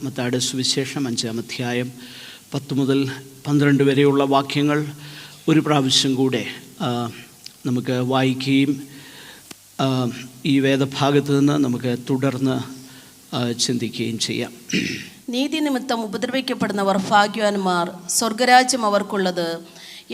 മത്തായിയുടെ സുവിശേഷം 5-ാം അധ്യായം 10 മുതൽ 12 വരെയുള്ള വാക്യങ്ങൾ ഒരു പ്രാവശ്യം കൂടെ നമുക്ക് വായിക്കുകയും ഈ വേദഭാഗത്ത് നിന്ന് നമുക്ക് തുടർന്ന് ചിന്തിക്കുകയും ചെയ്യാം. നീതി നിമിത്തം ഉപദ്രവിക്കപ്പെടുന്നവർ ഭാഗ്യവാന്മാർ, സ്വർഗരാജ്യം അവർക്കുള്ളത്.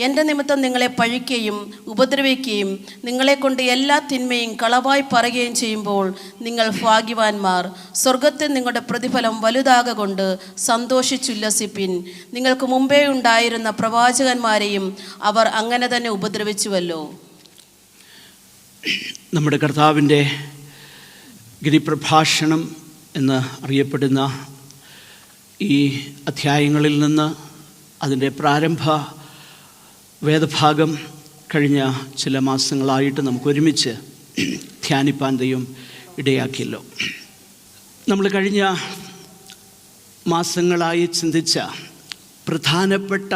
എൻ്റെ നിമിത്തം നിങ്ങളെ പഴിക്കുകയും ഉപദ്രവിക്കുകയും നിങ്ങളെക്കൊണ്ട് എല്ലാ തിന്മയും കളവായി പറയുകയും ചെയ്യുമ്പോൾ നിങ്ങൾ ഭാഗ്യവാന്മാർ. സ്വർഗത്തിൽ നിങ്ങളുടെ പ്രതിഫലം വലുതാകൊണ്ട് സന്തോഷിച്ചുല്ലസിപ്പിൻ. നിങ്ങൾക്ക് മുമ്പേ ഉണ്ടായിരുന്ന പ്രവാചകന്മാരെയും അവർ അങ്ങനെ തന്നെ ഉപദ്രവിച്ചുവല്ലോ. നമ്മുടെ കർത്താവിൻ്റെ ഗിരിപ്രഭാഷണം എന്ന് അറിയപ്പെടുന്ന ഈ അധ്യായങ്ങളിൽ നിന്ന് അതിൻ്റെ പ്രാരംഭ വേദഭാഗം കഴിഞ്ഞ ചില മാസങ്ങളായിട്ട് നമുക്ക് ഒരുമിച്ച് ധ്യാനിപ്പാൻ ദൈവം ഇടയാക്കിയല്ലോ. നമ്മൾ കഴിഞ്ഞ മാസങ്ങളായി ചിന്തിച്ച പ്രധാനപ്പെട്ട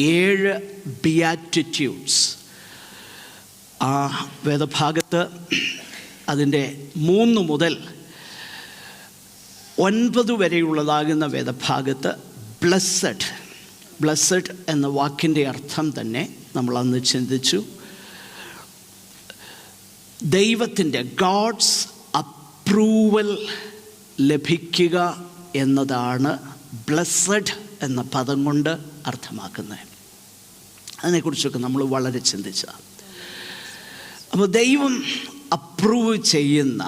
7 ബിയാറ്റിറ്റ്യൂഡ്സ് ആ വേദഭാഗത്ത് അതിൻ്റെ 3 മുതൽ 9 വരെയുള്ളതാകുന്ന വേദഭാഗത്ത് ബ്ലസ്സഡ് എന്ന വാക്കിൻ്റെ അർത്ഥം തന്നെ നമ്മൾ അന്ന് ചിന്തിച്ചു. ദൈവത്തിൻ്റെ ഗോഡ്സ് അപ്രൂവൽ ലഭിക്കുക എന്നതാണ് ബ്ലസ്സഡ് എന്ന പദം കൊണ്ട് അർത്ഥമാക്കുന്നത്. അതിനെക്കുറിച്ചൊക്കെ നമ്മൾ വളരെ ചിന്തിച്ചതാണ്. അപ്പോൾ ദൈവം അപ്രൂവ് ചെയ്യുന്ന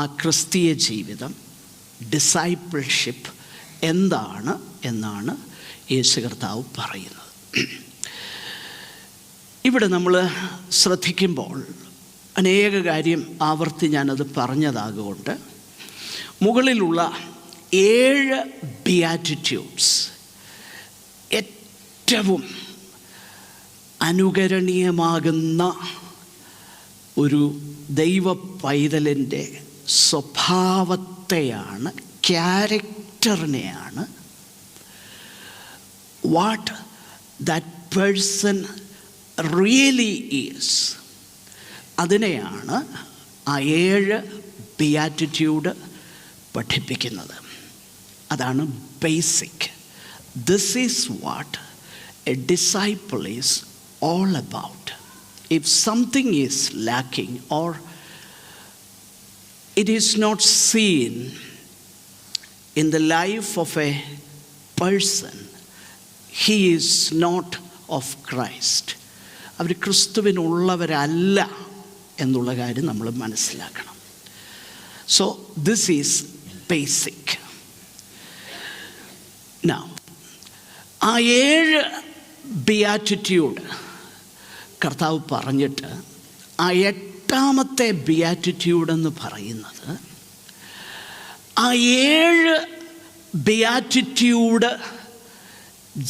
ആ ക്രിസ്തീയ ജീവിതം, ഡിസൈപ്പിൾഷിപ്പ് എന്താണ് എന്നാണ് യേശു കർത്താവ് പറയുന്നത്. ഇവിടെ നമ്മൾ ശ്രദ്ധിക്കുമ്പോൾ അനേക കാര്യം ആവർത്തി ഞാനത് പറഞ്ഞതാകൊണ്ട് മുകളിലുള്ള 7 ബിയാറ്റിറ്റ്യൂഡ്സ് ഏറ്റവും അനുകരണീയമാകുന്ന ഒരു ദൈവ പൈതലിൻ്റെ സ്വഭാവത്തെയാണ്, ക്യാരക്ടറിനെയാണ്, what that person really is, അതിനെയാണ് ആ 7 ബിയാറ്റിറ്റ്യൂഡ് പഠിപ്പിക്കുന്നത്. അതാണ് basic. This is what A disciple is all about. If something is lacking or it is not seen in the life of a person, he is not of Christ. അവർ ക്രിസ്തുവിനുള്ളവരല്ല എന്നുള്ള കാര്യം നമ്മൾ മനസ്സിലാക്കണം. So this is basic. Now ആ 7 beatitude കർത്താവ് പറഞ്ഞിട്ട് ആ 8ാമത്തെ beatitude എന്ന് പറയുന്നത്, ആ 7 ബിയാറ്റിറ്റ്യൂഡ്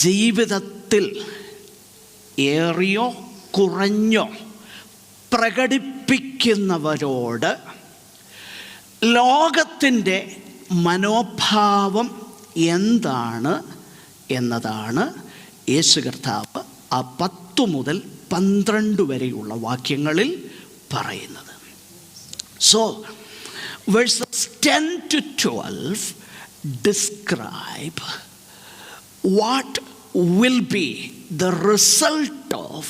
ജീവിതത്തിൽ ഏറിയോ കുറഞ്ഞോ പ്രകടിപ്പിക്കുന്നവരോട് ലോകത്തിൻ്റെ മനോഭാവം എന്താണ് എന്നതാണ് യേശു കർത്താവ് ആ 10 മുതൽ 12 വരെയുള്ള വാക്യങ്ങളിൽ പറയുന്നത്. So versus 10 to 12 describe what will be the result of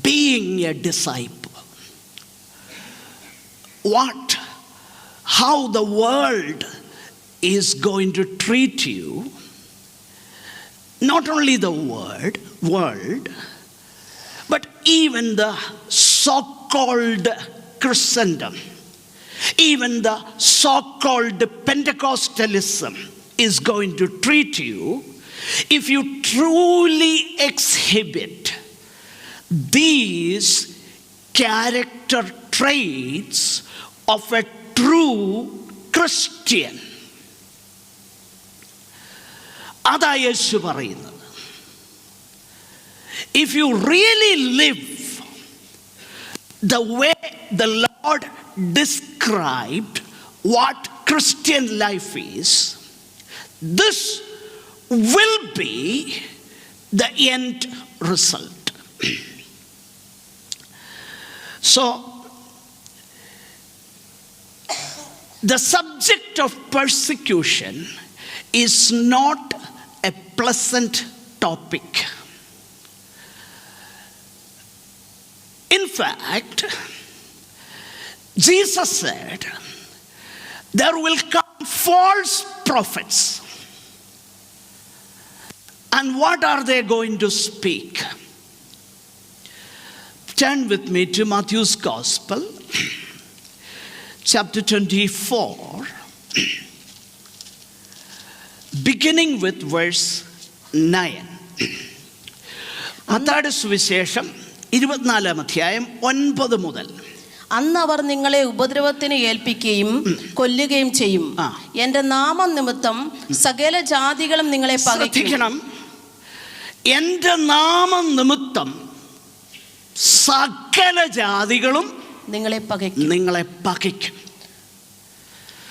being a disciple. How the world is going to treat you. Not only the world, but even the so-called Christendom, even the so-called Pentecostalism is going to treat you if you truly exhibit these character traits of a true Christian. അതാ യേശു പറയുന്നത്. If you really live the way the Lord described what Christian life is, this will be the end result. So the subject of persecution is not a pleasant topic. In fact, Jesus said, there will come false prophets. And what are they going to speak? Turn with me to Matthew's Gospel, chapter 24, beginning with verse 9. മത്തായിയുടെ സുവിശേഷം 24-ാം അധ്യായം 9 മുതൽ. അന്ന് അവർ നിങ്ങളെ ഉപദ്രവത്തിന് ഏൽപ്പിക്കുകയും കൊല്ലുകയും ചെയ്യും. എന്റെ നാമം നിമിത്തം സകല ജാതികളും നിങ്ങളെ പകയ്ക്കും. എന്റെ നാമം നിമിത്തം സകല ജാതികളും നിങ്ങളെ പകയ്ക്കും.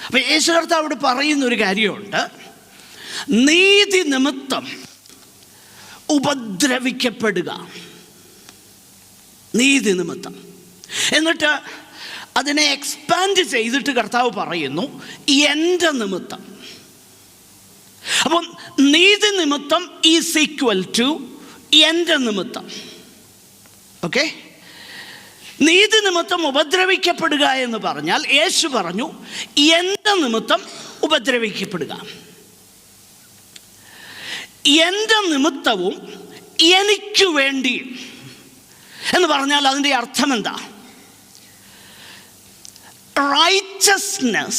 അപ്പൊ യേശു കർത്താവ് പറയുന്നൊരു കാര്യമുണ്ട്. നീതി നിമിത്തം ഉപദ്രവിക്കപ്പെടുക. നീതി നിമിത്തം. എന്നിട്ട് അതിനെ എക്സ്പാൻഡ് ചെയ്തിട്ട് കർത്താവ് പറയുന്നു, എൻ്റെ നിമിത്തം. അപ്പം നീതി നിമിത്തം ഈസ് ഈക്വൽ ടു എൻ്റെ നിമിത്തം. ഓക്കെ? നീതി നിമിത്തം ഉപദ്രവിക്കപ്പെടുക എന്ന് പറഞ്ഞാൽ യേശു പറഞ്ഞു എൻ്റെ നിമിത്തം ഉപദ്രവിക്കപ്പെടുക. എൻ്റെ നിമിത്തവും എനിക്ക് വേണ്ടി എന്ന് പറഞ്ഞാൽ അതിൻ്റെ അർത്ഥം എന്താ? Righteousness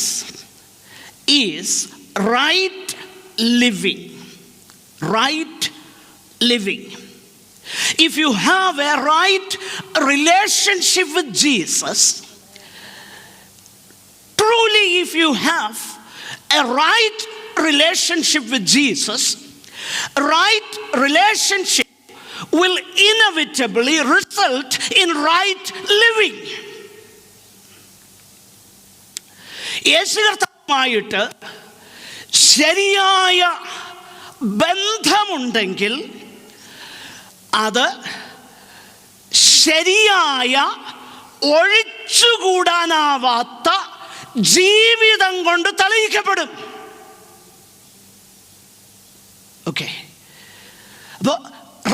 is right living. Right living. If you have a right relationship with Jesus, truly if you have a right relationship with Jesus, right relationship will inevitably result in right living. യേശു കർത്താവുമായിട്ട് ശരിയായ ബന്ധമുണ്ടെങ്കിൽ അത് ശരിയായ ഒഴിച്ചുകൂടാനാവാത്ത ജീവിതം കൊണ്ട് തെളിയിക്കപ്പെടും. Okay? അപ്പോൾ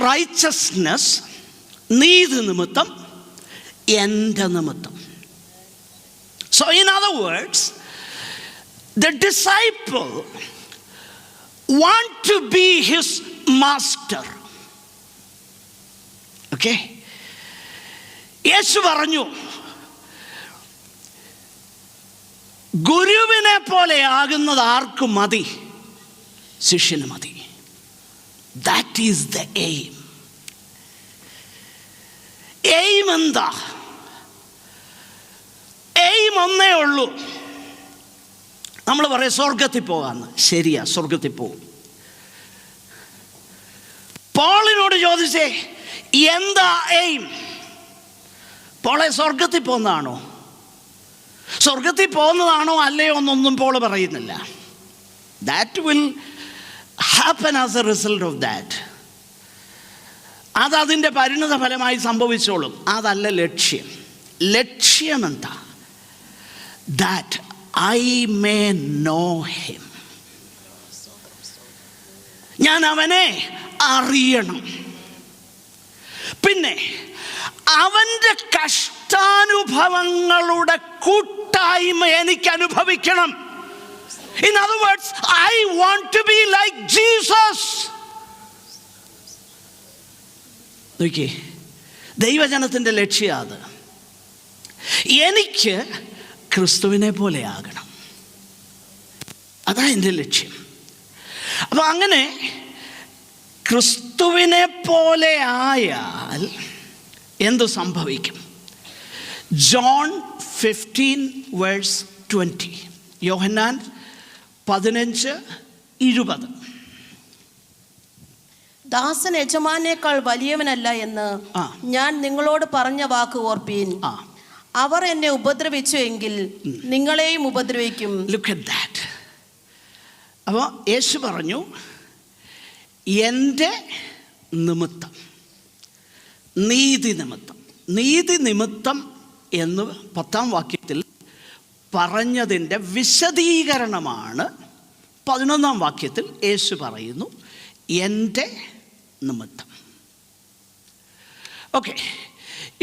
righteousness നീതി നിമിത്തം, എൻ്റെ നിമിത്തം. So in other words, the disciple want to be his master. Okay? യേശു പറഞ്ഞു, ഗുരുവിനെ പോലെ ആകുന്നത് ആർക്കും മതി, ശിഷ്യന് മതി. That is the aim. Aim എന്താ? എയിം ഒന്നേ ഉള്ളൂ. നമ്മൾ പറയും സ്വർഗത്തിൽ പോകാന്ന്. ശരിയാ, സ്വർഗത്തിൽ പോകും. പോളിനോട് ചോദിച്ചേ, എന്താ എയിം? പോളെ സ്വർഗത്തിൽ പോകുന്നതാണോ, സ്വർഗത്തിൽ പോകുന്നതാണോ അല്ലയോ എന്നൊന്നും പോൾ പറയുന്നില്ല. That will happen as A result of that. അതതിൻ്റെ പരിണിത ഫലമായി സംഭവിച്ചോളും. അതല്ല ലക്ഷ്യം. ലക്ഷ്യം എന്താ? That I may know him. ഞാൻ അവനെ അറിയണം. പിന്നെ അവൻ്റെ കഷ്ടാനുഭവങ്ങളുടെ കൂട്ടായ്മ എനിക്ക് അനുഭവിക്കണം. In other words, I want to be like Jesus. നോക്കിയേ, ദൈവജനത്തിൻ്റെ ലക്ഷ്യം അത്. എനിക്ക് ക്രിസ്തുവിനെ പോലെ ആകണം. അതാ എൻ്റെ ലക്ഷ്യം. അപ്പം അങ്ങനെ ക്രിസ്തുവിനെ പോലെ ആയാൽ എന്തു സംഭവിക്കും? ജോൺ 15:20. യോഹന്നാൻ 15:20. ദാസൻ യജമാനേക്കാൾ വലിയവനല്ല എന്ന് ഞാൻ നിങ്ങളോട് പറഞ്ഞ വാക്ക് ഓർപ്പീൻ. അവർ എന്നെ ഉപദ്രവിച്ചു എങ്കിൽ നിങ്ങളെയും ഉപദ്രവിക്കും. Look at that. അപ്പോൾ യേശു പറഞ്ഞു, എൻ്റെ നിമിത്തം, നീതി നിമിത്തം. നീതി നിമിത്തം എന്ന് 10-ാം വാക്യത്തിൽ പറഞ്ഞതിൻ്റെ വിശദീകരണമാണ് 11-ാം വാക്യത്തിൽ യേശു പറയുന്നു, എൻ്റെ നിമിത്തം. ഓക്കെ,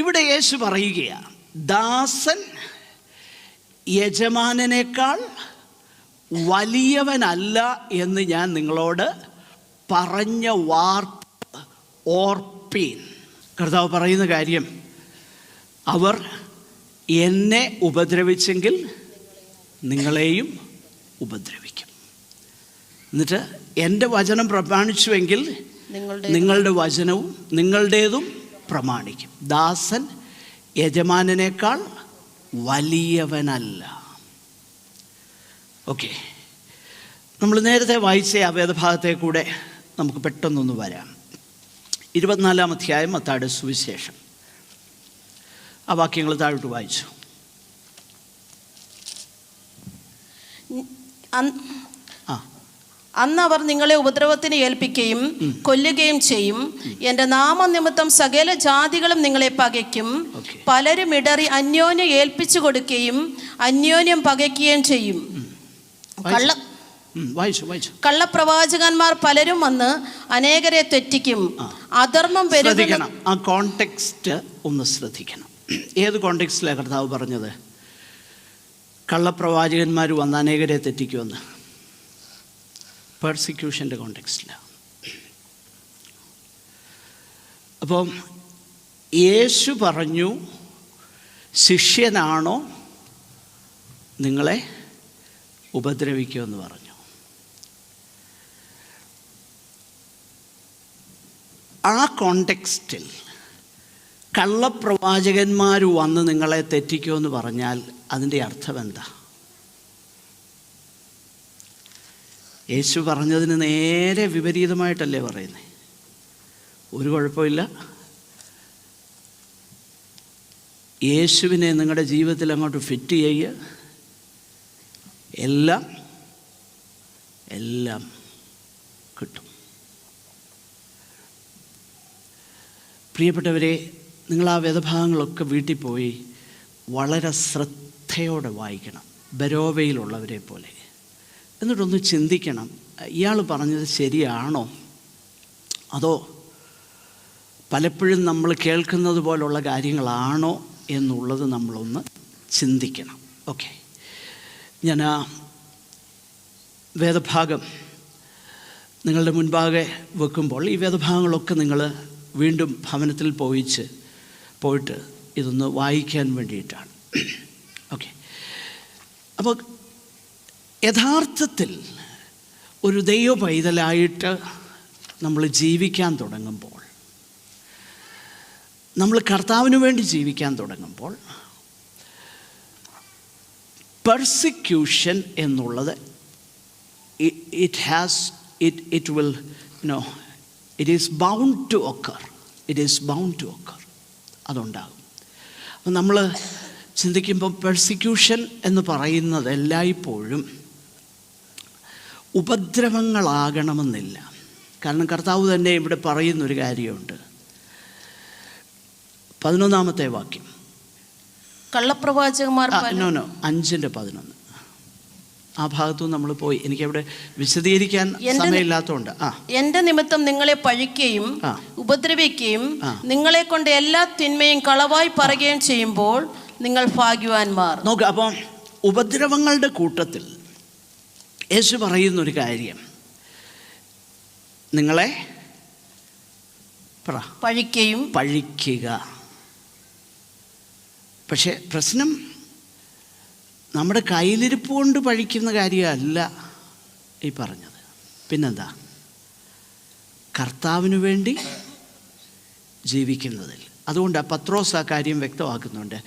ഇവിടെ യേശു പറയുകയാണ്, ദാസൻ യജമാനനേക്കാൾ വലിയവനല്ല എന്ന് ഞാൻ നിങ്ങളോട് പറഞ്ഞ വാർത്ത ഓർപ്പീൻ. കർത്താവ് പറയുന്ന കാര്യം, അവർ എന്നെ ഉപദ്രവിച്ചെങ്കിൽ നിങ്ങളെയും ഉപദ്രവിക്കും. എന്നിട്ട് എൻ്റെ വചനം പ്രമാണിച്ചുവെങ്കിൽ നിങ്ങളുടെ വചനവും നിങ്ങളുടേതും പ്രമാണിക്കും. ദാസൻ യജമാനനേക്കാൾ വലിയവനല്ല. ഓക്കെ, നമ്മൾ നേരത്തെ വായിച്ച ആ വേദഭാഗത്തെ കൂടെ നമുക്ക് പെട്ടെന്നൊന്ന് വരാം. 24-ാം അധ്യായം മത്തായിയുടെ സുവിശേഷം, ആ വാക്യങ്ങൾ താഴോട്ട് വായിച്ചു. അന്ന് അവർ നിങ്ങളെ ഉപദ്രവത്തിന് ഏൽപ്പിക്കുകയും കൊല്ലുകയും ചെയ്യും. എൻ്റെ നാമനിമിത്തം സകല ജാതികളും നിങ്ങളെ പകയ്ക്കും. പലരും ഇടറി അന്യോന്യം ഏൽപ്പിച്ചു കൊടുക്കുകയും അന്യോന്യം പകയ്ക്കുകയും ചെയ്യും. കള്ളപ്രവാചകന്മാർ പലരും വന്ന് അനേകരെ തെറ്റിക്കും. അധർമ്മം പെരുകണം. ആ കോണ്ടെക്സ്റ്റ് ഒന്ന് ശ്രദ്ധിക്കണം. ഏത് കോണ്ടെക്സ്റ്റിലാണ് കർത്താവ് പറഞ്ഞത് കള്ളപ്രവാചകന്മാർ വന്ന് അനേകരെ തെറ്റിക്കുമെന്ന്? പെർസിക്യൂഷൻ്റെ കോണ്ടെക്സ്റ്റിലാണ്. അപ്പം യേശു പറഞ്ഞു, ശിഷ്യനാണോ നിങ്ങളെ ഉപദ്രവിക്കുമെന്ന് പറഞ്ഞു. ആ കോണ്ടെക്സ്റ്റിൽ കള്ളപ്രവാചകന്മാർ വന്ന് നിങ്ങളെ തെറ്റിക്കുമെന്ന് പറഞ്ഞാൽ അതിൻ്റെ അർത്ഥം എന്താ? യേശു പറഞ്ഞതിന് നേരെ വിപരീതമായിട്ടല്ലേ പറയുന്നത്. ഒരു കുഴപ്പമില്ല, യേശുവിനെ നിങ്ങളുടെ ജീവിതത്തിൽ അങ്ങോട്ട് ഫിറ്റ് ചെയ്യുക, എല്ലാം കിട്ടും. പ്രിയപ്പെട്ടവരെ, നിങ്ങൾ ആ വേദഭാഗങ്ങളൊക്കെ വീട്ടിൽ പോയി വളരെ ശ്രദ്ധയോടെ വായിക്കണം, ബരോവയിലുള്ളവരെ പോലെ. എന്നിട്ടൊന്ന് ചിന്തിക്കണം, ഇയാൾ പറഞ്ഞത് ശരിയാണോ, അതോ പലപ്പോഴും നമ്മൾ കേൾക്കുന്നത് പോലുള്ള കാര്യങ്ങളാണോ എന്നുള്ളത് നമ്മളൊന്ന് ചിന്തിക്കണം. ഓക്കെ, ഞാൻ ആ വേദഭാഗം നിങ്ങളുടെ മുൻപാകെ വെക്കുമ്പോൾ ഈ വേദഭാഗങ്ങളൊക്കെ നിങ്ങൾ വീണ്ടും ഭവനത്തിൽ പോയിട്ട് ഇതൊന്ന് വായിക്കാൻ വേണ്ടിയിട്ടാണ്. ഓക്കെ, അപ്പോൾ യഥാർത്ഥത്തിൽ ഒരു ദൈവ പൈതലായിട്ട് നമ്മൾ ജീവിക്കാൻ തുടങ്ങുമ്പോൾ, നമ്മൾ കർത്താവിന് വേണ്ടി ജീവിക്കാൻ തുടങ്ങുമ്പോൾ, പെർസിക്യൂഷൻ എന്നുള്ളത് it is bound to occur. അതുണ്ടാകും. അപ്പം നമ്മൾ ചിന്തിക്കുമ്പോൾ പെർസിക്യൂഷൻ എന്ന് പറയുന്നത് എല്ലായ്പ്പോഴും ഉപദ്രവങ്ങളാകണമെന്നില്ല. കാരണം കർത്താവ് തന്നെ ഇവിടെ പറയുന്നൊരു കാര്യമുണ്ട്. 11-ാമത്തെ വാക്യം, കള്ളപ്രവാചകന്മാർ 5:11. ആ ഭാഗത്തു നമ്മൾ പോയി, എനിക്കവിടെ വിശദീകരിക്കാൻ സമയമില്ലാത്തതുകൊണ്ട്. എൻ്റെ നിമിത്തം നിങ്ങളെ പഴിക്കുകയും ഉപദ്രവിക്കുകയും നിങ്ങളെ കൊണ്ട് എല്ലാ തിന്മയും കളവായി പറയുകയും ചെയ്യുമ്പോൾ നിങ്ങൾ ഭാഗ്യവാന്മാർ. നോക്കുക, അപ്പം ഉപദ്രവങ്ങളുടെ കൂട്ടത്തിൽ യേശു പറയുന്നൊരു കാര്യം, നിങ്ങളെ പഴിക്കുക. പക്ഷെ പ്രശ്നം നമ്മുടെ കയ്യിലിരിപ്പ് കൊണ്ട് പഴിക്കുന്ന കാര്യമല്ല ഈ പറഞ്ഞത്. പിന്നെന്താ? കർത്താവിന് വേണ്ടി ജീവിക്കുന്നതിൽ. അതുകൊണ്ട് പത്രോസ് ആ കാര്യം വ്യക്തമാക്കുന്നുണ്ട്.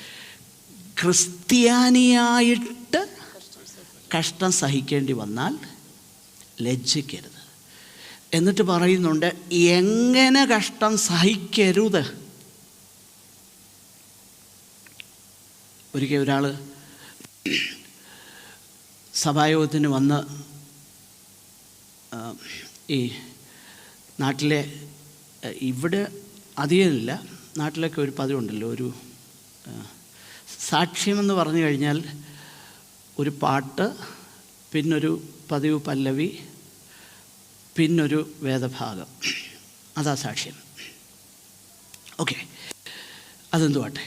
ക്രിസ്ത്യാനിയായിട്ട് കഷ്ടം സഹിക്കേണ്ടി വന്നാൽ ലജ്ജിക്കരുത്. എന്നിട്ട് പറയുന്നുണ്ട്, എങ്ങനെ കഷ്ടം സഹിക്കരുത്. ഒരിക്കൽ ഒരാൾ സഭായോഗത്തിന് വന്ന് ഈ നാട്ടിലെ, ഇവിടെ അധികമില്ല, നാട്ടിലൊക്കെ ഒരു പതിവുണ്ടല്ലോ, ഒരു സാക്ഷ്യമെന്ന് പറഞ്ഞു കഴിഞ്ഞാൽ ഒരു പാട്ട്, പിന്നൊരു പതിവ് പല്ലവി, പിന്നൊരു വേദഭാഗം. അതാ സാക്ഷ്യം. ഓക്കെ, അതെന്തുവാട്ടെ.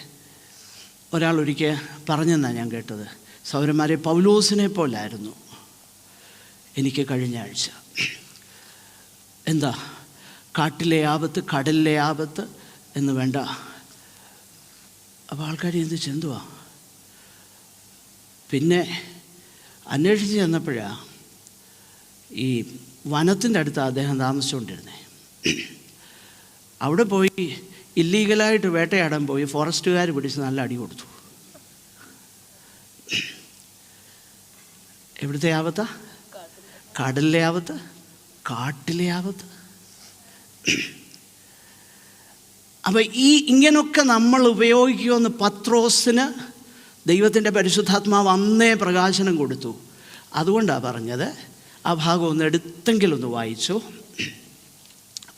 ഒരാൾ ഒരിക്കൽ പറഞ്ഞെന്നാണ് ഞാൻ കേട്ടത്, സൗരന്മാരെ പൗലോസിനെ പോലായിരുന്നു എനിക്ക് കഴിഞ്ഞ ആഴ്ച. എന്താ, കാട്ടിലെ ആപത്ത്, കടലിലെ ആപത്ത് എന്ന് വേണ്ട. അപ്പോൾ ആൾക്കാർ എന്ത് ചെന്തുവാ. പിന്നെ അന്വേഷിച്ച് ചെന്നപ്പോഴാണ് ഈ വനത്തിൻ്റെ അടുത്ത് അദ്ദേഹം താമസിച്ചുകൊണ്ടിരുന്നത്. അവിടെ പോയി ഇല്ലീഗലായിട്ട് വേട്ടയാടാൻ പോയി ഫോറസ്റ്റുകാർ പിടിച്ച് നല്ല അടി കൊടുത്തു. എവിടുത്തെ ആപത്താ? കടലിലെ ആപത്ത്, കാട്ടിലെ ആപത്ത്. അപ്പം ഇങ്ങനൊക്കെ നമ്മൾ ഉപയോഗിക്കുമെന്ന് പത്രോസിന് ദൈവത്തിൻ്റെ പരിശുദ്ധാത്മാവ് അന്നേ പ്രകാശനം കൊടുത്തു. അതുകൊണ്ടാണ് പറഞ്ഞത്. ആ ഭാഗം ഒന്ന് എടുത്തെങ്കിലൊന്ന് വായിച്ചു.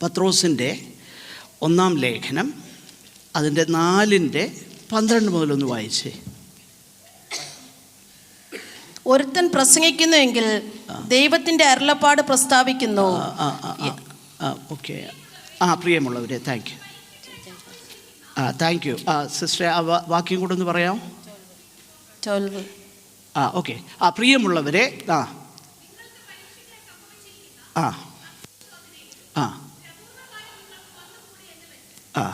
പത്രോസിൻ്റെ 1-ാം ലേഖനം അതിൻ്റെ 4-12 മുതലൊന്ന് വായിച്ചേ. ഒരുത്തൻ പ്രസംഗിക്കുന്നുവെങ്കിൽ ദൈവത്തിൻ്റെ അരുളപ്പാട് പ്രസ്താവിക്കുന്നു. ഓക്കെ. പ്രിയമുള്ളവരെ, thank you. Thank you sister. ആ വാക്യം കൂടെ ഒന്ന് പറയാം. 12. ഓക്കെ. പ്രിയമുള്ളവരെ, ആ ആ ആ ആ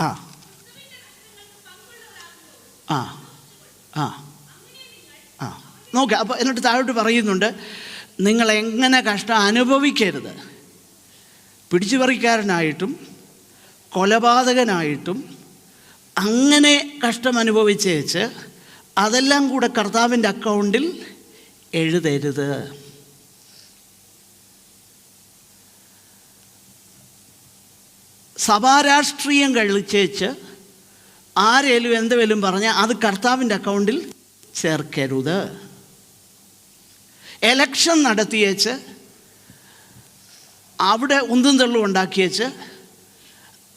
ആ ആ ആ ആ നോക്കുക. അപ്പോൾ എന്നിട്ട് താഴോട്ട് പറയുന്നുണ്ട്, നിങ്ങൾ എങ്ങനെ കഷ്ടം അനുഭവിക്കരുത്. പിടിച്ചുപറിക്കാരനായിട്ടും കൊലപാതകനായിട്ടും അങ്ങനെ കഷ്ടം അനുഭവിച്ചേച്ച് അതെല്ലാം കൂടെ കർത്താവിൻ്റെ അക്കൗണ്ടിൽ എഴുതരുത്. സഭാരാഷ്ട്രീയം കളിച്ചേച്ച് ആരേലും എന്തെങ്കിലും പറഞ്ഞാൽ അത് കർത്താവിൻ്റെ അക്കൗണ്ടിൽ ചേർക്കരുത്. എലക്ഷൻ നടത്തിയേച്ച് അവിടെ ഉന്തും തള്ളും ഉണ്ടാക്കിയേച്ച്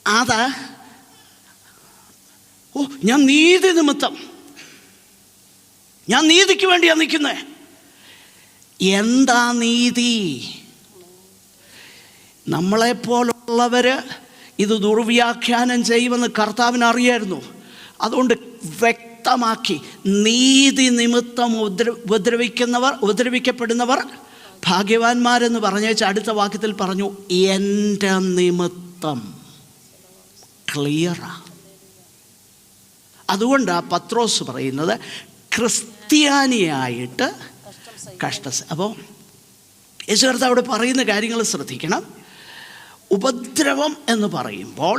അതാ ഞാൻ നീതി നിമിത്തം, ഞാൻ നീതിക്ക് വേണ്ടിയാണ് നിൽക്കുന്നത്. എന്താ നീതി? നമ്മളെപ്പോലുള്ളവർ ഇത് ദുർവ്യാഖ്യാനം ചെയ്യുമെന്ന് കർത്താവിന് അറിയായിരുന്നു. അതുകൊണ്ട് വ്യക്തമാക്കി, നീതി നിമിത്തം ഉപദ്രവിക്കപ്പെടുന്നവർ ഭാഗ്യവാന്മാരെന്ന് പറഞ്ഞേച്ച് അടുത്ത വാക്യത്തിൽ പറഞ്ഞു, എൻ്റെ നിമിത്തം. ക്ലിയറാ. അതുകൊണ്ടാണ് പത്രോസ് പറയുന്നത് ക്രിസ്ത്യാനിയായിട്ട് അപ്പോൾ യേശു കർത്താവ് അവിടെ പറയുന്ന കാര്യങ്ങൾ ശ്രദ്ധിക്കണം. ഉപദ്രവം എന്ന് പറയുമ്പോൾ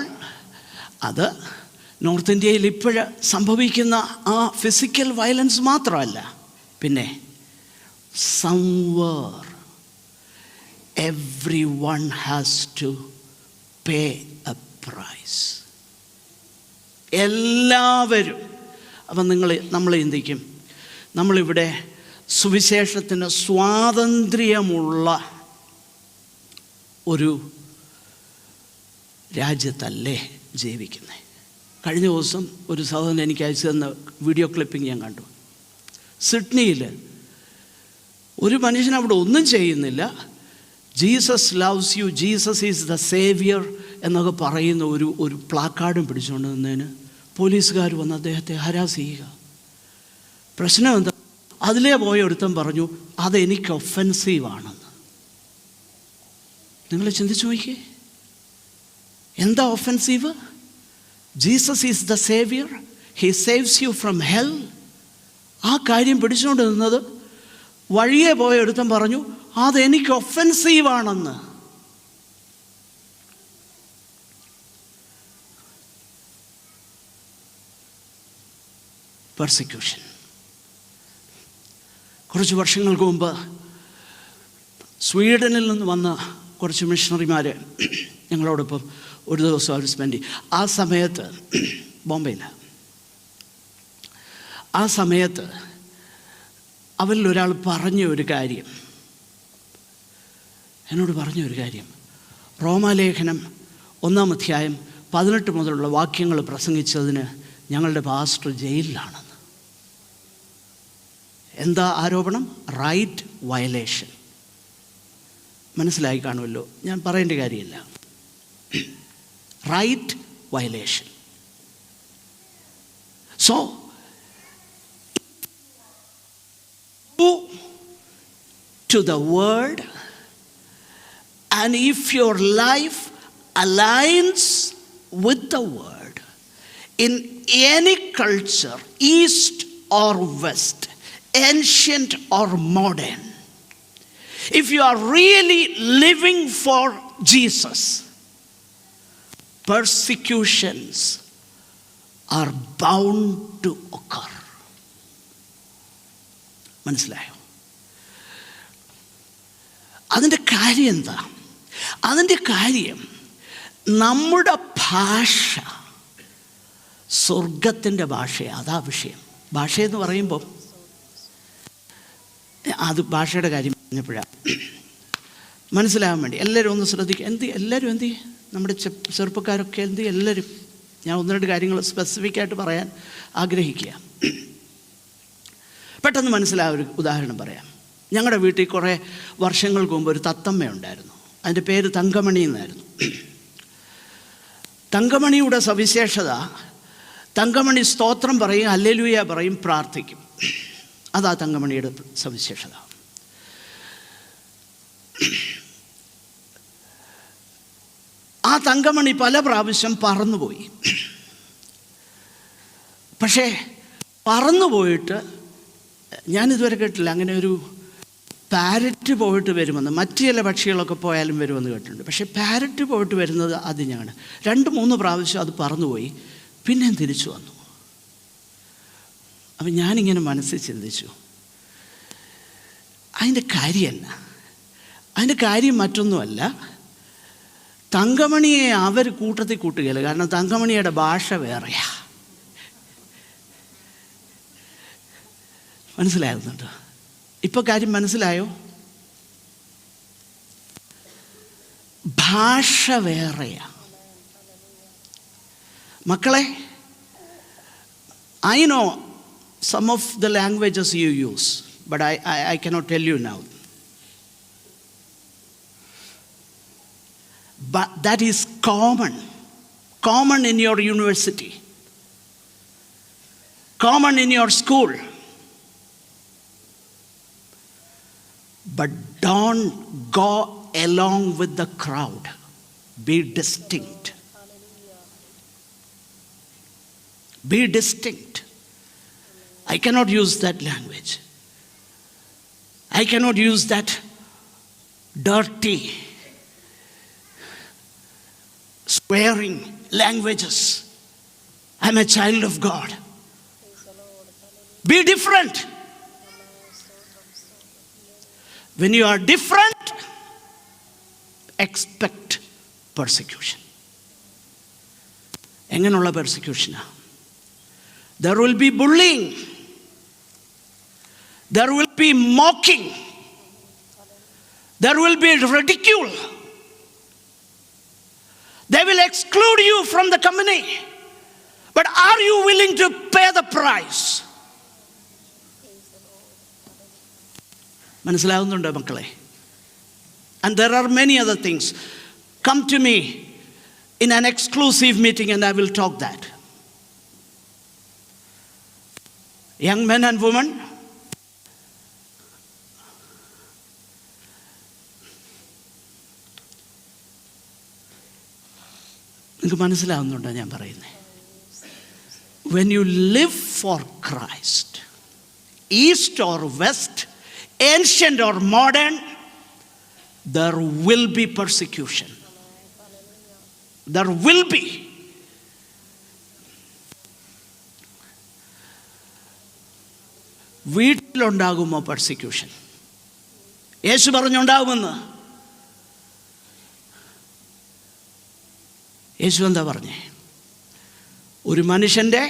അത് നോർത്ത് ഇന്ത്യയിൽ ഇപ്പോഴ് സംഭവിക്കുന്ന ആ ഫിസിക്കൽ വയലൻസ് മാത്രമല്ല, പിന്നെ സംവർ everyone has to pay a price. എല്ലാവരും. അപ്പം നമ്മൾ ചിന്തിക്കും, നമ്മളിവിടെ സുവിശേഷത്തിന് സ്വാതന്ത്ര്യമുള്ള ഒരു രാജ്യത്തല്ലേ ജീവിക്കുന്നത്. കഴിഞ്ഞ ദിവസം ഒരു സഹോദരൻ എനിക്ക് അയച്ചു തന്ന വീഡിയോ ക്ലിപ്പിംഗ് ഞാൻ കണ്ടു. സിഡ്നിയിൽ ഒരു മനുഷ്യൻ അവിടെ ഒന്നും ചെയ്യുന്നില്ല, Jesus loves you, Jesus is the Xavier എന്നൊക്കെ പറയുന്ന ഒരു പ്ലാക്കാർഡും പിടിച്ചുകൊണ്ട് നിന്നതിന് പോലീസുകാർ വന്ന് അദ്ദേഹത്തെ ഹരാസ് ചെയ്യുക. പ്രശ്നം എന്താ? അതിലേ പോയ ഒരുത്തൻ പറഞ്ഞു അതെനിക്ക് ഒഫൻസീവാണെന്ന്. നിങ്ങൾ ചിന്തിച്ചു നോക്കിയേ, എന്താ offensive? Jesus is the saviour, he saves you from hell. ആ കാര്യം പിടിച്ചുകൊണ്ട് നിന്നത് വഴിയെ പോയ ഒരുത്തൻ പറഞ്ഞു അതെനിക്ക് ഒഫൻസീവാണെന്ന്. പെർസിക്യൂഷൻ. കുറച്ച് വർഷങ്ങൾക്ക് മുമ്പ് സ്വീഡനിൽ നിന്ന് വന്ന കുറച്ച് മിഷണറിമാർ ഞങ്ങളോടൊപ്പം ഒരു ദിവസം അവർ സ്പെൻഡ് ചെയ്യും. ആ സമയത്ത് ബോംബെയിൽ, ആ സമയത്ത് അവരിലൊരാൾ പറഞ്ഞ ഒരു കാര്യം, എന്നോട് പറഞ്ഞ ഒരു കാര്യം, റോമാലേഖനം 1-ാം അധ്യായം 18 മുതലുള്ള വാക്യങ്ങൾ പ്രസംഗിച്ചതിന് ഞങ്ങളുടെ പാസ്റ്റർ ജയിലിലാണെന്ന്. എന്താ ആരോപണം? Right violation. മനസ്സിലായി കാണുമല്ലോ, ഞാൻ പറയേണ്ട കാര്യമില്ല. Right violation. So to the word, and if your life aligns with the word in any culture, east or west, ancient or modern, if you are really living for Jesus, persecutions are bound to occur. മനസ്സിലായോ? അതിൻ്റെ കാര്യം എന്താ? അതിൻ്റെ കാര്യം നമ്മുടെ ഭാഷ സ്വർഗത്തിൻ്റെ ഭാഷയാണ്. അതാ വിഷയം. ഭാഷയെന്ന് പറയുമ്പോൾ അത് ഭാഷയുടെ കാര്യം പറഞ്ഞപ്പോഴാണ് മനസ്സിലാകാൻ വേണ്ടി എല്ലാവരും ഒന്ന് ശ്രദ്ധിക്കുക. എല്ലാവരും നമ്മുടെ ചെറുപ്പക്കാരൊക്കെ എല്ലാവരും ഞാൻ ഒന്ന് രണ്ട് കാര്യങ്ങൾ സ്പെസിഫിക്കായിട്ട് പറയാൻ ആഗ്രഹിക്കുക. പെട്ടെന്ന് മനസ്സിലായ ഒരു ഉദാഹരണം പറയാം. ഞങ്ങളുടെ വീട്ടിൽ കുറേ വർഷങ്ങൾക്ക് മുമ്പ് ഒരു തത്തമ്മ ഉണ്ടായിരുന്നു. അതിൻ്റെ പേര് തങ്കമണി എന്നായിരുന്നു. തങ്കമണിയുടെ സവിശേഷത, തങ്കമണി സ്തോത്രം പറയും, ഹല്ലേലൂയ പറയും, പ്രാർത്ഥിക്കും. അതാ തങ്കമണിയുടെ സവിശേഷത. ആ തങ്കമണി പല പ്രാവശ്യം പറന്നുപോയി. പക്ഷേ പറന്നുപോയിട്ട് ഞാനിതുവരെ കേട്ടില്ല അങ്ങനെ ഒരു പാരറ്റ് പോയിട്ട് വരുമെന്ന്. മറ്റു ചില പക്ഷികളൊക്കെ പോയാലും വരുമെന്ന് കേട്ടിട്ടുണ്ട്. പക്ഷേ പാരറ്റ് പോയിട്ട് വരുന്നത് ആദ്യമാണ്. 2-3 പ്രാവശ്യം അത് പറന്നുപോയി, പിന്നെ തിരിച്ചു വന്നു. അപ്പം ഞാനിങ്ങനെ മനസ്സിൽ ചിന്തിച്ചു, അതിൻ്റെ കാര്യമല്ല. അതിൻ്റെ കാര്യം മറ്റൊന്നുമല്ല, തങ്കമണിയെ അവർ കൂട്ടത്തിൽ കൂട്ടുകയില്ല. കാരണം തങ്കമണിയുടെ ഭാഷ വേറെയാ. മനസ്സിലാകുന്നുണ്ട്? ഇപ്പോൾ കാര്യം മനസ്സിലായോ? ഭാഷ വേറെയാ മക്കളെ. I know some of the languages you use, but I cannot tell you now. But that is common in your university, common in your school. But don't go along with the crowd. Be distinct. Be distinct. I cannot use that language. I cannot use that dirty, swearing languages. I'm a child of God. Be different. When you are different, expect persecution. എങ്ങനെയുള്ള പെർസിക്യൂഷനാ? There will be bullying. There will be mocking. There will be ridicule. They will exclude you from the company. But are you willing to pay the price? മനസ്സിലാവുന്നുണ്ടോ മക്കളെ? And there are many other things. Come to me in an exclusive meeting and I will talk that. Young men and women, നിങ്ങൾക്ക് മനസ്സിലാവുന്നുണ്ടോ ഞാൻ പറയുന്നത്? When you live for Christ, east or west, ancient or modern, there will be persecution. There will be. വീട്ടിലുണ്ടാകുമോ persecution? യേശു പറഞ്ഞുണ്ടാകുമെന്ന്. യേശു എന്താ പറഞ്ഞേ? ഒരു മനുഷ്യൻ്റെ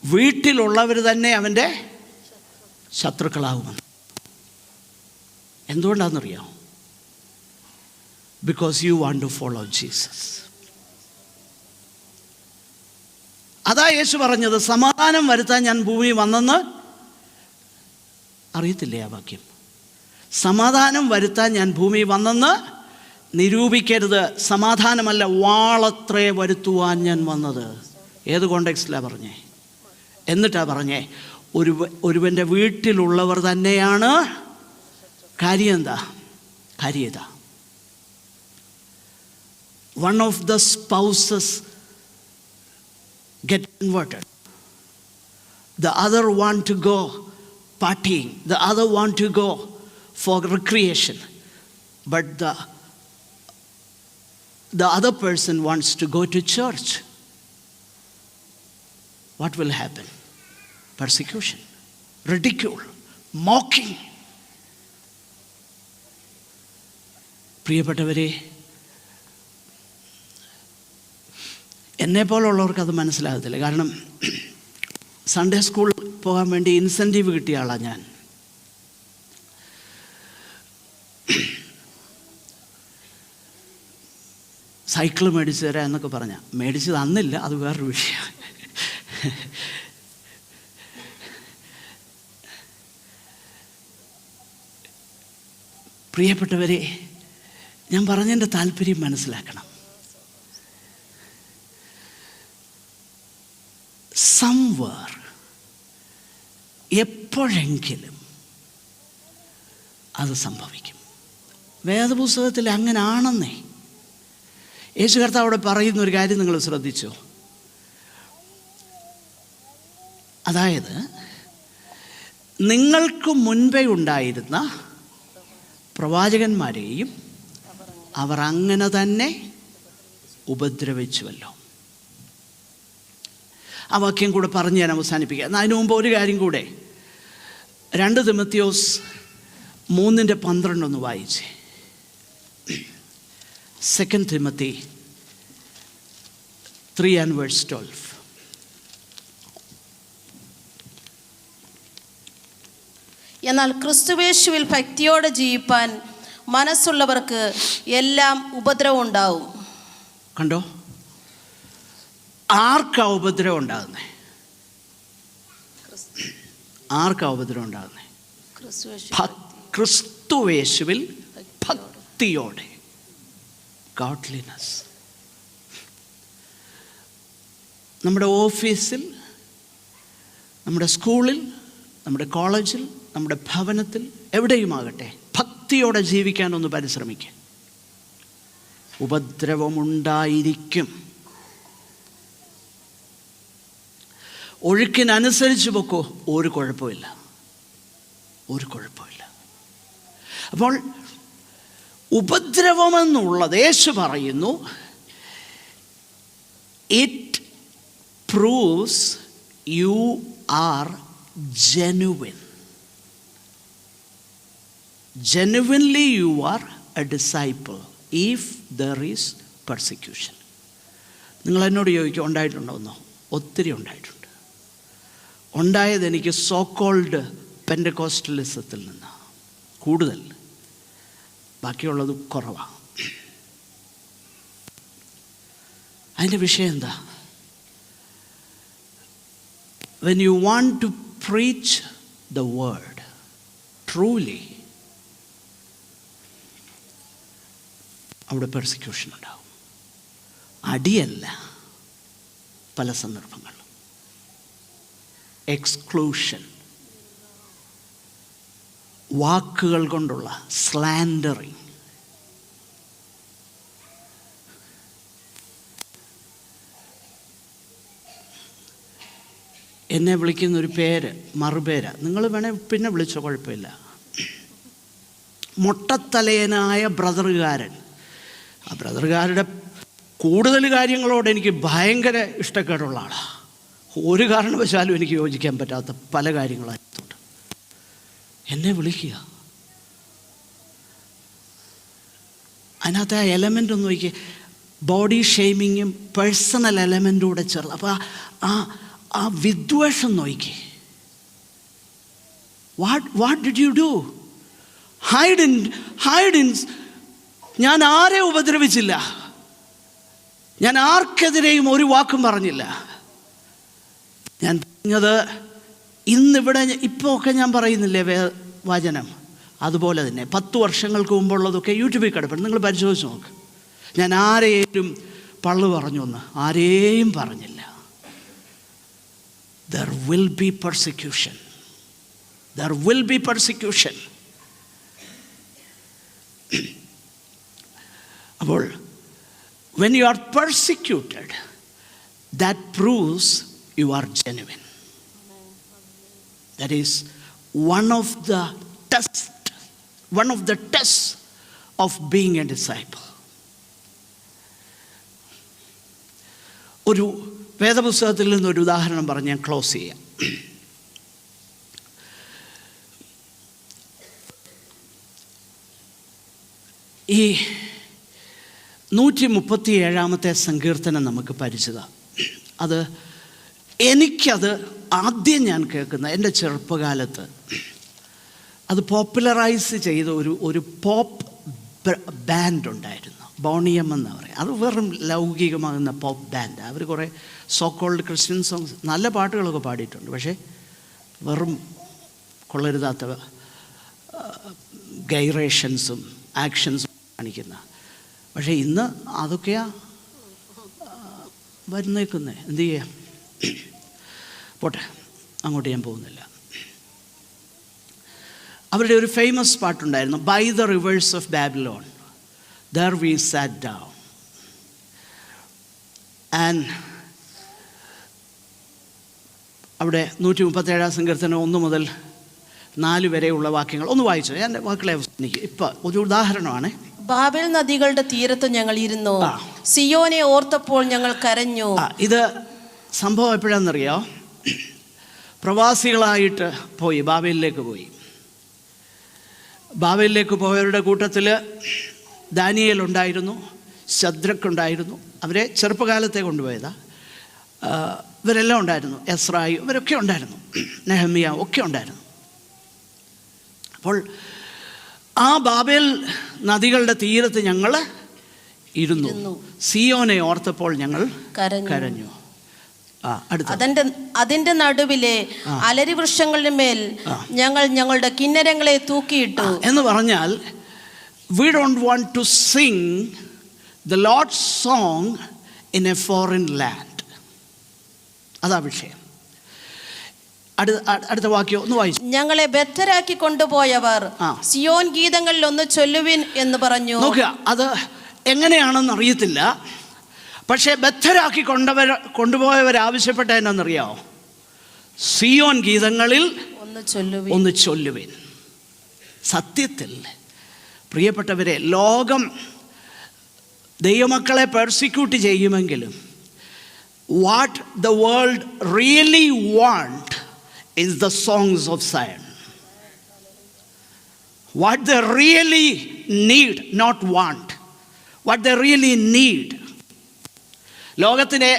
വീട്ടിലുള്ളവർ തന്നെ അവൻ്റെ ശത്രുക്കളാകുമെന്ന്. എന്തുകൊണ്ടാണെന്നറിയാമോ? Because you want to follow Jesus. അതാ യേശു പറഞ്ഞത്, സമാധാനം വരുത്താൻ ഞാൻ ഭൂമി വന്നെന്ന് അറിയത്തില്ലേ ആ വാക്യം? സമാധാനം വരുത്താൻ ഞാൻ ഭൂമി വന്നെന്ന് നിരൂപിക്കരുത്, സമാധാനമല്ല വാളത്രേ വരുത്തുവാൻ ഞാൻ വന്നത്. ഏത് കോണ്ടെക്സ്റ്റിലാണ് പറഞ്ഞേ? എന്നിട്ടാ പറഞ്ഞേ ഒരുവൻ്റെ വീട്ടിലുള്ളവർ തന്നെയാണ് കാര്യം. എന്താ കാര്യം? ഇതാ, one of the spouses get converted, the other want to go partying, the other want to go for recreation, but the other person wants to go to church. What will happen? Persecution, ridicule, mocking. പ്രിയപ്പെട്ടവരെ, എന്നെപ്പോലുള്ളവർക്ക് അത് മനസ്സിലാകത്തില്ല. കാരണം Sunday school പോകാൻ വേണ്ടി incentive കിട്ടിയ ആളാണ് ഞാൻ. Cycle മേടിച്ച് തരാം എന്നൊക്കെ പറഞ്ഞാൽ മേടിച്ച് തന്നില്ല, അത് വേറൊരു വിഷയം. പ്രിയപ്പെട്ടവരെ, ഞാൻ പറഞ്ഞതിൻ്റെ താല്പര്യം മനസ്സിലാക്കണം. സംവർ എപ്പോഴെങ്കിലും അത് സംഭവിക്കും. വേദപുസ്തകത്തിൽ അങ്ങനെ ആണെന്നേ. യേശു കർത്താവ് അവിടെ പറയുന്ന ഒരു കാര്യം നിങ്ങൾ ശ്രദ്ധിച്ചോ? അതായത്, നിങ്ങൾക്ക് മുൻപേ ഉണ്ടായിരുന്ന പ്രവാചകന്മാരെയും അവർ അങ്ങനെ തന്നെ ഉപദ്രവിച്ചുവല്ലോ. ആ വാക്യം കൂടെ പറഞ്ഞ് ഞാൻ അവസാനിപ്പിക്കാം. അതിനു മുമ്പ് ഒരു കാര്യം കൂടെ, 2 തിമോത്തിയോസ് 3:12 ഒന്ന് വായിച്ചേ. 2 Timothy 3:12. എന്നാൽ ക്രിസ്തുവേശുവിൽ ഭക്തിയോടെ ജീവിപ്പാൻ മനസ്സുള്ളവർക്ക് എല്ലാം ഉപദ്രവം ഉണ്ടാവും. കണ്ടോ? ആർക്കാ ഉപദ്രവം ഉണ്ടാകുന്നേ? ആർക്കാ ഉപദ്രവം ഉണ്ടാകുന്നേ? ക്രിസ്തുവേശുവിൽ ഭക്തിയോടെ, ഗോഡ്ലിനെസ്. നമ്മുടെ ഓഫീസിൽ, നമ്മുടെ സ്കൂളിൽ, നമ്മുടെ കോളേജിൽ, നമ്മുടെ ഭവനത്തിൽ, എവിടെയുമാകട്ടെ ഭക്തിയോടെ ജീവിക്കാനൊന്ന് പരിശ്രമിക്കുക. ഉപദ്രവമുണ്ടായിരിക്കും. ഒഴുക്കിനനുസരിച്ച് പൊക്കോ, ഒരു കുഴപ്പമില്ല, ഒരു കുഴപ്പമില്ല. അപ്പോൾ ഉപദ്രവമെന്നുള്ളത് യേശു പറയുന്നു, it proves you are genuine. Genuinely you are a disciple if there is persecution. നിങ്ങൾ എന്നോട് ചോദിക്കും, ഉണ്ടായിട്ടുണ്ടോന്നോ? ഒത്തിരി ഉണ്ടായിട്ടുണ്ട്. ഉണ്ടായത് എനിക്ക് സോ കോൾഡ് പെൻറ്റക്കോസ്റ്റലിസത്തിൽ നിന്നാണ് കൂടുതൽ, ബാക്കിയുള്ളത് കുറവാണ്. അതിൻ്റെ വിഷയം എന്താ? when you want to preach the word truly, അവിടെ പെർസിക്യൂഷൻ ഉണ്ടാവും. അടിയല്ല, പല സന്ദർഭങ്ങളിലും എക്സ്ക്ലൂഷൻ, വാക്കുകൾ കൊണ്ടുള്ള സ്ലാൻഡറിങ്. എന്നെ വിളിക്കുന്നൊരു പേര് മറുപേര, നിങ്ങൾ വേണേൽ പിന്നെ വിളിച്ചോ, കുഴപ്പമില്ല. മൊട്ടത്തലയനായ ബ്രദറുകാരൻ. ആ ബ്രദറുകാരുടെ കൂടുതൽ കാര്യങ്ങളോട് എനിക്ക് ഭയങ്കര ഇഷ്ടക്കേടുള്ള ആളാണ്. ഒരു കാരണവശാലും എനിക്ക് യോജിക്കാൻ പറ്റാത്ത പല കാര്യങ്ങളായിട്ടുണ്ട്. എന്നെ വിളിക്കുക, അതിനകത്ത് ആ എലമെൻ്റ് ഒന്ന് നോക്കി, ബോഡി ഷെയ്മിങ്ങും പേഴ്സണൽ എലമെൻറ്റും കൂടെ ചേർന്ന്. അപ്പോൾ ആ വിദ്വേഷം നോക്കി. What did you do? Hide in. ഞാൻ ആരെ ഉപദ്രവിച്ചില്ല, ഞാൻ ആർക്കെതിരെയും ഒരു വാക്കും പറഞ്ഞില്ല. ഞാൻ പറഞ്ഞത് ഇന്നിവിടെ ഇപ്പോൾ ഒക്കെ ഞാൻ പറയുന്നില്ലേ, വചനം അതുപോലെ തന്നെ 10 വർഷങ്ങൾക്ക് മുമ്പുള്ളതൊക്കെ യൂട്യൂബിൽ കിടപ്പുണ്ട്. നിങ്ങൾ പരിശോധിച്ച് നോക്ക്. ഞാൻ ആരെയും പള്ളു പറഞ്ഞു എന്ന് ആരെയും പറഞ്ഞില്ല. There will be persecution. There will be persecution. അപ്പോൾ when you are persecuted, that proves you are genuine. That is one of the tests of being a disciple. ഒരു വേദപുസ്തകത്തിൽ നിന്നൊരു ഉദാഹരണം പറഞ്ഞ് ഞാൻ ക്ലോസ് ചെയ്യാം. ഈ 137 സങ്കീർത്തനം നമുക്ക് പരിചിതമാണ്. എനിക്കത് ആദ്യം ഞാൻ കേൾക്കുന്ന എൻ്റെ ചെറുപ്പകാലത്ത് അത് പോപ്പുലറൈസ് ചെയ്ത ഒരു പോപ്പ് ബാൻഡ് ഉണ്ടായിരുന്നു. ബോണിയം എന്ന് പറയും. അത് വെറും ലൗകികമാകുന്ന പോപ്പ് ബാൻഡ്. അവർ കുറേ സോക്കോൾഡ് ക്രിസ്ത്യൻ സോങ്സ്, നല്ല പാട്ടുകളൊക്കെ പാടിയിട്ടുണ്ട്. പക്ഷേ വെറും കൊള്ളരുതാത്ത ഗൈറേഷൻസും ആക്ഷൻസും കാണിക്കുന്ന. പക്ഷേ ഇന്ന് അതൊക്കെയാ വരുന്നേക്കുന്നത്. എന്തു ചെയ്യാം? പോട്ടെ, അങ്ങോട്ട് ഞാൻ പോകുന്നില്ല. അവരുടെ ഒരു ഫേമസ് പാട്ടുണ്ടായിരുന്നു, by the rivers of Babylon there we sat down. And അവിടെ 137 സങ്കീർത്തനം 1 മുതൽ 4 വരെയുള്ള വാക്യങ്ങൾ ഒന്ന് വായിച്ചു. ഞാൻ വാക്കുകളെ അവസാനിക്കും. ഇപ്പം ഒരു ഉദാഹരണമാണ്. ബാബേൽ നദികളുടെ തീരത്ത് ഞങ്ങൾ ഇരുന്നു, സിയോനെ ഓർത്തപ്പോൾ ഞങ്ങൾ കരഞ്ഞു. ഇത് സംഭവം എപ്പോഴാണെന്നറിയോ? പ്രവാസികളായിട്ട് പോയി ബാബേലിലേക്ക് പോയി. ബാബേലിലേക്ക് പോയവരുടെ കൂട്ടത്തിൽ ദാനിയേൽ ഉണ്ടായിരുന്നു, ശദ്രക്ക് ഉണ്ടായിരുന്നു. അവരെ ചെറുപ്പകാലത്തെ കൊണ്ടുപോയതാണ്. ഇവരെല്ലാം ഉണ്ടായിരുന്നു. എസ്രായി ഇവരൊക്കെ ഉണ്ടായിരുന്നു. നെഹമ്യ ഒക്കെ ഉണ്ടായിരുന്നു. അപ്പോൾ ആ ബാബേൽ നദികളുടെ തീരത്ത് ഞങ്ങൾ ഇരുന്നു, സിയോനെ ഓർത്തപ്പോൾ ഞങ്ങൾ കരഞ്ഞു. അതിന്റെ നടുവിലെ അലരി വൃക്ഷങ്ങളുടെ മേൽ ഞങ്ങൾ ഞങ്ങളുടെ കിന്നരങ്ങളെ തൂക്കിയിട്ടു എന്ന് പറഞ്ഞാൽ, we don't want to sing the Lord's song in a foreign land. അതാ വിഷയം. അടുത്ത വാക്യം ഒന്ന് വായിച്ചു. ഞങ്ങളെ ബദ്ധരാക്കി കൊണ്ടുപോയവർ സിയോൻ ഗീതങ്ങളിൽ ഒന്ന് ചൊല്ലുവിൻ എന്ന് പറഞ്ഞു. നോക്കുക, അത് എങ്ങനെയാണെന്ന് അറിയത്തില്ല. പക്ഷേ ബദ്ധരാക്കി കൊണ്ടുപോയവർ ആവശ്യപ്പെട്ട എന്നറിയാമോ? സിയോൻ ഗീതങ്ങളിൽ ഒന്ന് ചൊല്ലുവിൻ. സത്യത്തിൽ പ്രിയപ്പെട്ടവരെ, ലോകം ദൈവമക്കളെ പെർസിക്യൂട്ട് ചെയ്യുമെങ്കിലും what the world really want is the songs of Zion. What they really need, not want, what they really need. ലോകത്തിന്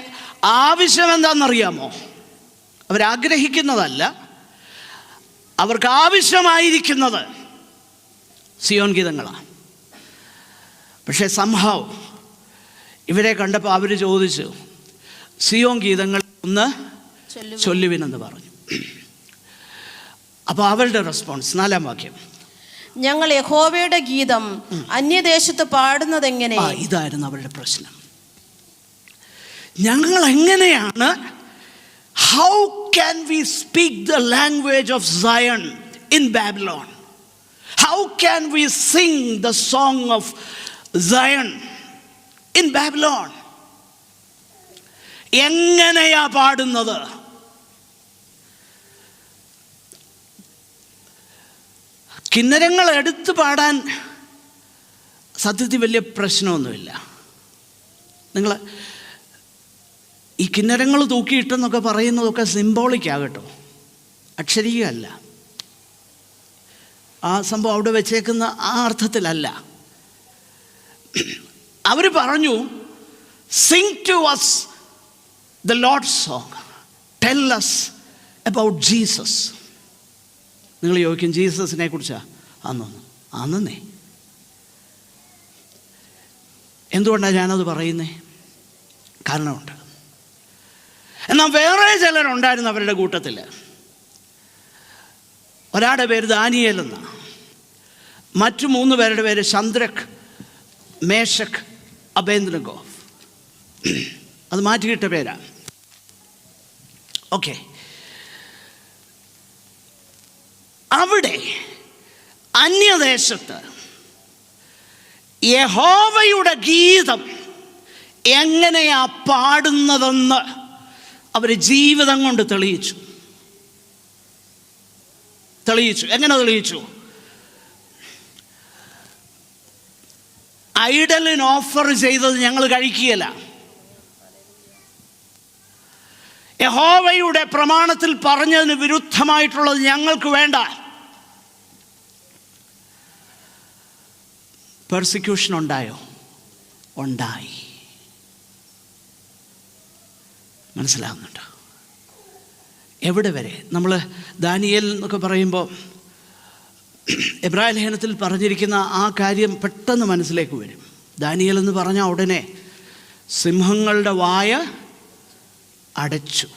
ആവശ്യം എന്താണെന്നറിയാമോ? അവരാഗ്രഹിക്കുന്നതല്ല, അവർക്ക് ആവശ്യമായിരിക്കുന്നത് സിയോൻ ഗീതങ്ങളാണ്. പക്ഷേ സംഭവം ഇവരെ കണ്ടപ്പോൾ അവർ ചോദിച്ചു, സിയോൻ ഗീതങ്ങൾ ഒന്ന് ചൊല്ലുവിനെന്ന് പറഞ്ഞു. അപ്പോൾ അവരുടെ റെസ്പോൺസ് 4-ാം വാക്യം, ഞങ്ങൾ യഹോവയുടെ ഗീതം അന്യദേശത്ത് പാടുന്നത് എങ്ങനെ? ഇതായിരുന്നു അവരുടെ പ്രശ്നം. ഞങ്ങൾ എങ്ങനെയാണ്, how can we speak the language of scion in Babylon? How can we sing the song of Zion in Babylon? എങ്ങനെയാ പാടുന്നത്? കിന്നരങ്ങൾ എടുത്ത് പാടാൻ സത്യത്തിൽ വലിയ പ്രശ്നമൊന്നുമില്ല. നിങ്ങൾ ഈ കിന്നരങ്ങൾ തൂക്കിയിട്ടെന്നൊക്കെ പറയുന്നതൊക്കെ സിംബോളിക്കാകട്ടോ, അക്ഷരീയമല്ല. ആ സംഭവം അവിടെ വെച്ചേക്കുന്ന ആ അർത്ഥത്തിലല്ല. അവർ പറഞ്ഞു, sing to us the Lord's song, tell us about Jesus. നിങ്ങൾ ചോദിക്കും, ജീസസിനെ കുറിച്ചാ? ആന്നേ. എന്തുകൊണ്ടാണ് ഞാനത് പറയുന്നത്? കാരണമുണ്ട്. എന്നാൽ വേറെ ചിലരുണ്ടായിരുന്നു അവരുടെ കൂട്ടത്തിൽ. ഒരാളുടെ പേര് ദാനിയേൽ എന്നാണ്. മറ്റു 3 പേരുടെ പേര് ശദ്രക്, മേശക്, അബേദ്നെഗോ. അത് മാറ്റിയിട്ട പേരാണ്. ഓക്കെ. അവിടെ അന്യദേശത്ത് യഹോവയുടെ ഗീതം എങ്ങനെയാ പാടുന്നതെന്ന് അവർ ജീവിതം കൊണ്ട് തെളിയിച്ചു. എങ്ങനെ തെളിയിച്ചു? ഐഡലിന് ഓഫർ ചെയ്തത് ഞങ്ങൾ കഴിക്കുകയില്ല, യഹോവയുടെ പ്രമാണത്തിൽ പറഞ്ഞതിന് വിരുദ്ധമായിട്ടുള്ളത് ഞങ്ങൾക്ക് വേണ്ട. പെർസിക്യൂഷൻ ഉണ്ടായോ? ഉണ്ടായി. മനസ്സിലാവുന്നുണ്ടോ? എവിടെ വരെ? നമ്മൾ ദാനിയേൽ എന്നൊക്കെ പറയുമ്പോൾ എബ്രായ ലേഖനത്തിൽ പറഞ്ഞിരിക്കുന്ന ആ കാര്യം പെട്ടെന്ന് മനസ്സിലേക്ക് വരും. ദാനിയേൽ എന്ന് പറഞ്ഞാൽ ഉടനെ സിംഹങ്ങളുടെ വായ അടച്ചു,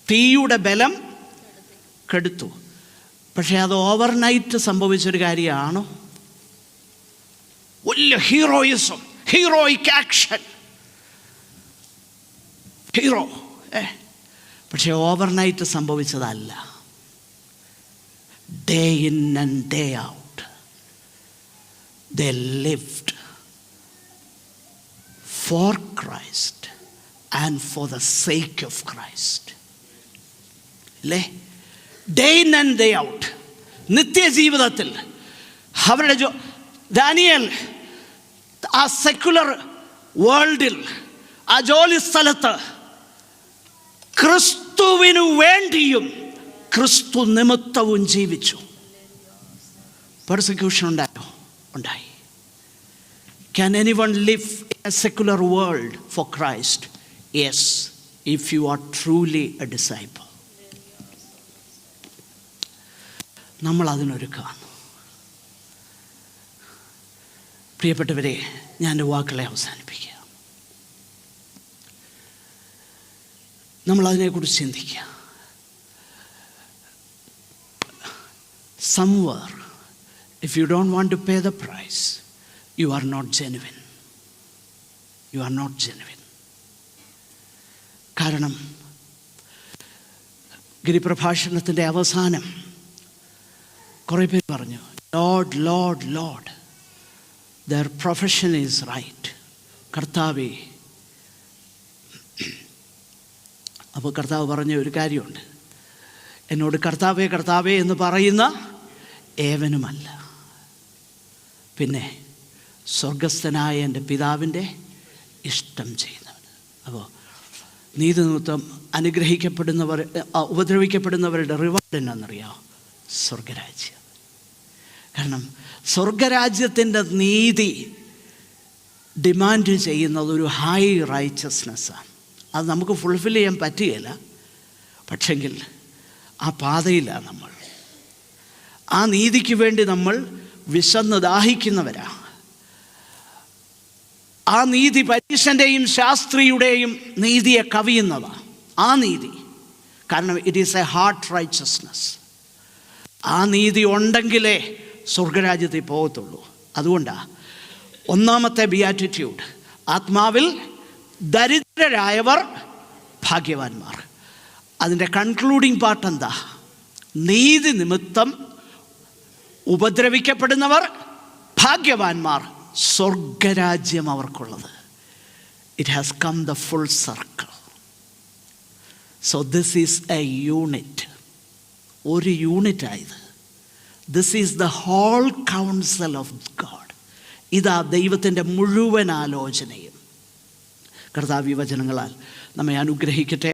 തീയുടെ ബലം കെടുത്തു. പക്ഷേ അത് ഓവർനൈറ്റ് സംഭവിച്ചൊരു കാര്യമാണോ? വലിയ ഹീറോയിസം, ഹീറോയിക് ആക്ഷൻ, ഹീറോ. പക്ഷേ ഓവർനൈറ്റ് സംഭവിച്ചതല്ല. Day in and day out they lived for Christ and for the sake of Christ. അല്ലേ? Day in and day out, നിത്യജീവിതത്തിൽ അവരുടെ ദാനിയേൽ ആ സെക്കുലർ വേൾഡിൽ, ആ ജോലി സ്ഥലത്ത് ക്രിസ്തുവിനു വേണ്ടിയും ക്രിസ്തു നിമിത്തവും ജീവിച്ചു. പെർസിക്യൂഷൻ ഉണ്ടായോ? ഉണ്ടായി. Can anyone live in a secular world for Christ? Yes, if you are truly a disciple. നമ്മൾ അതിനൊരുക്കാം. പ്രിയപ്പെട്ടവരെ, ഞാൻ എൻ്റെ വാക്കുകളെ അവസാനിപ്പിക്കുക. നമ്മളതിനെക്കുറിച്ച് ചിന്തിക്കുക. Somewhere, if you don't want to pay the price, you are not genuine. You are not genuine. കാരണം ഗിരിപ്രഭാഷണത്തിൻ്റെ അവസാനം കുറേ പേര് പറഞ്ഞു, Lord Lord Lord. Their profession is right. കർത്താവേ. അപ്പോൾ കർത്താവ് പറഞ്ഞ ഒരു കാര്യമുണ്ട്, എന്നോട് കർത്താവേ കർത്താവേ എന്ന് പറയുന്ന ഏവനുമല്ല, പിന്നെ സ്വർഗസ്ഥനായ എൻ്റെ പിതാവിൻ്റെ ഇഷ്ടം ചെയ്യുന്നവൻ. അപ്പോൾ നീതി നിമിത്തം അനുഗ്രഹിക്കപ്പെടുന്നവർ, ഉപദ്രവിക്കപ്പെടുന്നവരുടെ റിവാർഡ് എന്നാണെന്നറിയാമോ? സ്വർഗരാജ്യം. കാരണം സ്വർഗരാജ്യത്തിൻ്റെ നീതി ഡിമാൻഡ് ചെയ്യുന്നത് ഒരു ഹൈ റൈച്ചസ്നെസ്സാണ്. അത് നമുക്ക് ഫുൾഫിൽ ചെയ്യാൻ പറ്റുകയില്ല. പക്ഷെങ്കിൽ ആ പാതയിലാണ് നമ്മൾ. ആ നീതിക്ക് വേണ്ടി നമ്മൾ വിശന്ന് ദാഹിക്കുന്നവരാണ്. ആ നീതി പരീശൻ്റെയും ശാസ്ത്രിയുടെയും നീതിയെ കവിയുന്നതാണ് ആ നീതി. കാരണം it is A heart righteousness. ആ നീതി ഉണ്ടെങ്കിലേ സ്വർഗരാജ്യത്തിൽ പോകത്തുള്ളൂ. അതുകൊണ്ടാണ് ഒന്നാമത്തെ ബിയാറ്റിറ്റ്യൂഡ്, ആത്മാവിൽ ദരിദ്രരായവർ ഭാഗ്യവാന്മാർ. അതിൻ്റെ കൺക്ലൂഡിങ് പാർട്ട് എന്താ? നീതി നിമിത്തം ഉപദ്രവിക്കപ്പെടുന്നവർ ഭാഗ്യവാന്മാർ, സ്വർഗരാജ്യം അവർക്കുള്ളത്. It has come the full circle. So this is a unit. ഒരു യൂണിറ്റായത്. This is the whole council of God. ഇതാ ദൈവത്തിൻ്റെ മുഴുവൻ ആലോചനയും. കർത്താവ് ഈ വചനങ്ങളാൽ നമ്മെ അനുഗ്രഹിക്കട്ടെ.